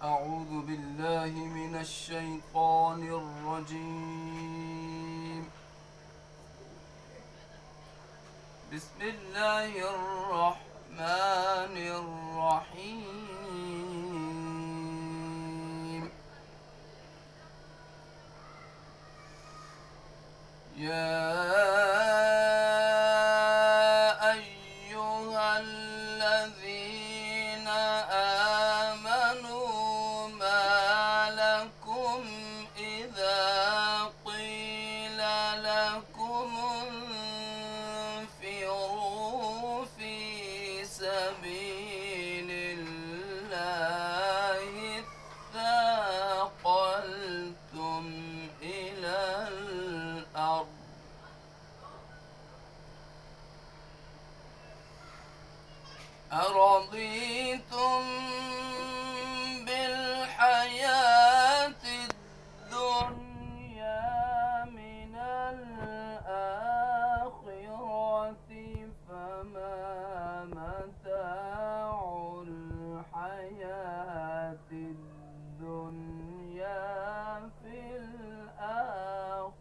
أعوذ بالله من الشيطان الرجيم. بسم الله الرحمن الرحيم. يا أيها الذين آمنوا ما لكم إذا قيل لكم انفروا في سبيل الله اثاقلتم إلى الأرض أرضيتم بالحياة الدنيا من الآخرة فما متاع الحياة الدنيا في الآخرة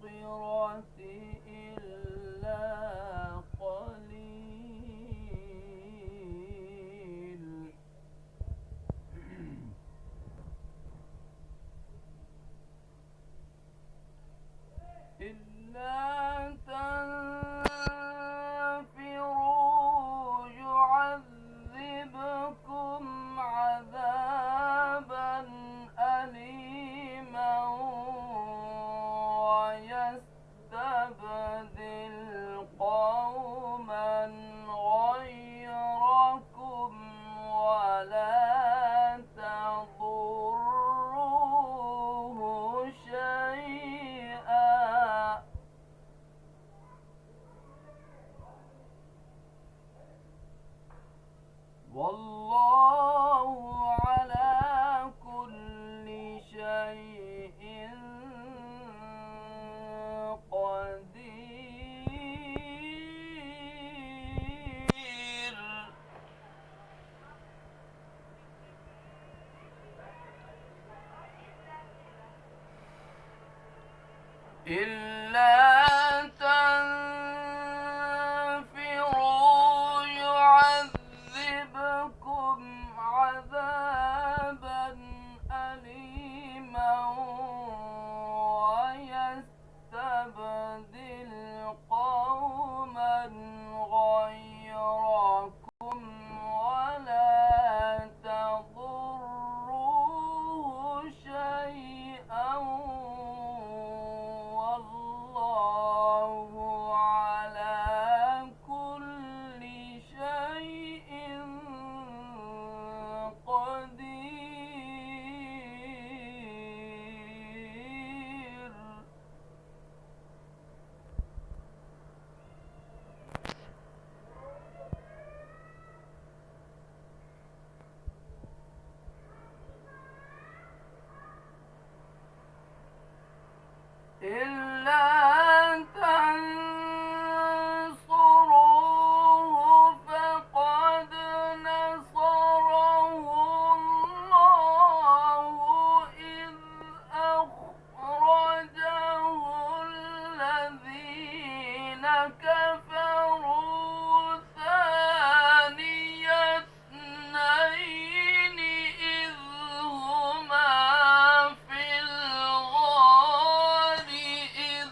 إلا قليل. إلا تنفروا يعذبكم عذابا أليما ويستبدل قوما غيركم ولا تضروه شيئا والله على كل شيء قدير. إلا تنفروا يعذبكم عذابا أليما ويستبدل قوما غيركم ولا تضروه شيئا والله على كل شيء قدير. إلا تنصروه فقد نصره الله إذ أخرجه الذين كفروا ثاني اثنين إذ هما في الغار إذ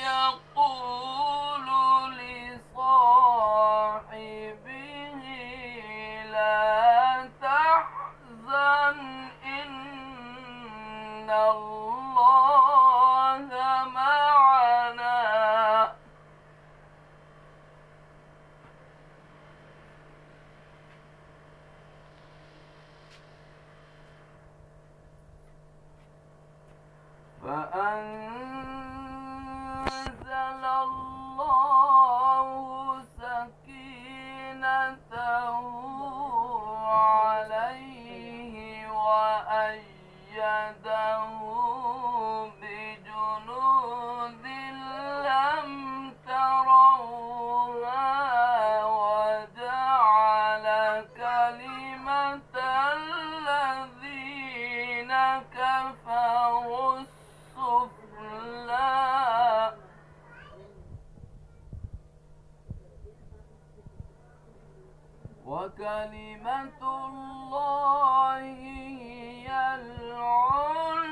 يقول لصاحبه لا تحزن إن الله معنا فأنزل الله سكينته عليه وأيده وكلمة الله هي العليا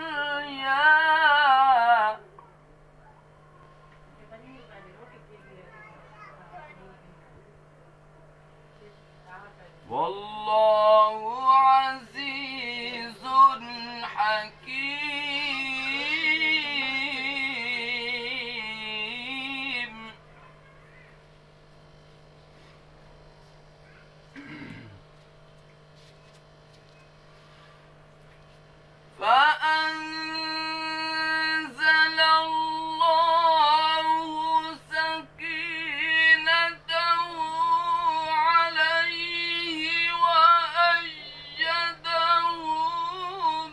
والله عزيز حكيم. فأنزل الله سكينته عليه وأيده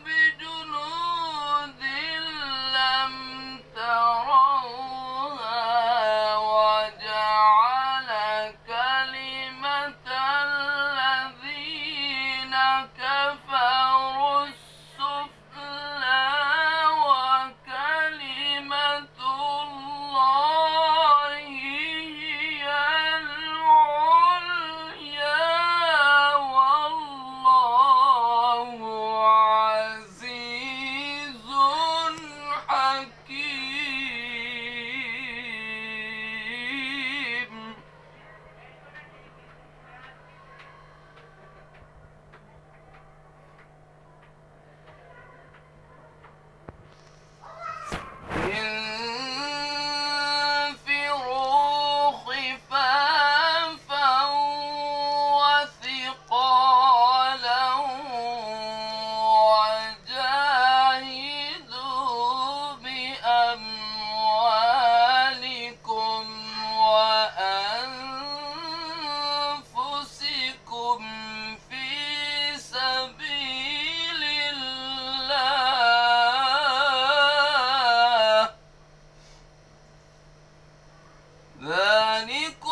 بجنود لم تروها وجعل كلمة الذين كفروا السفلى وكلمة الله هي العليا والله عزيز حكيم. انفروا خفافا وثقالا وجاهدوا بأموالكم وأنفسكم في سبيل الله ذلكم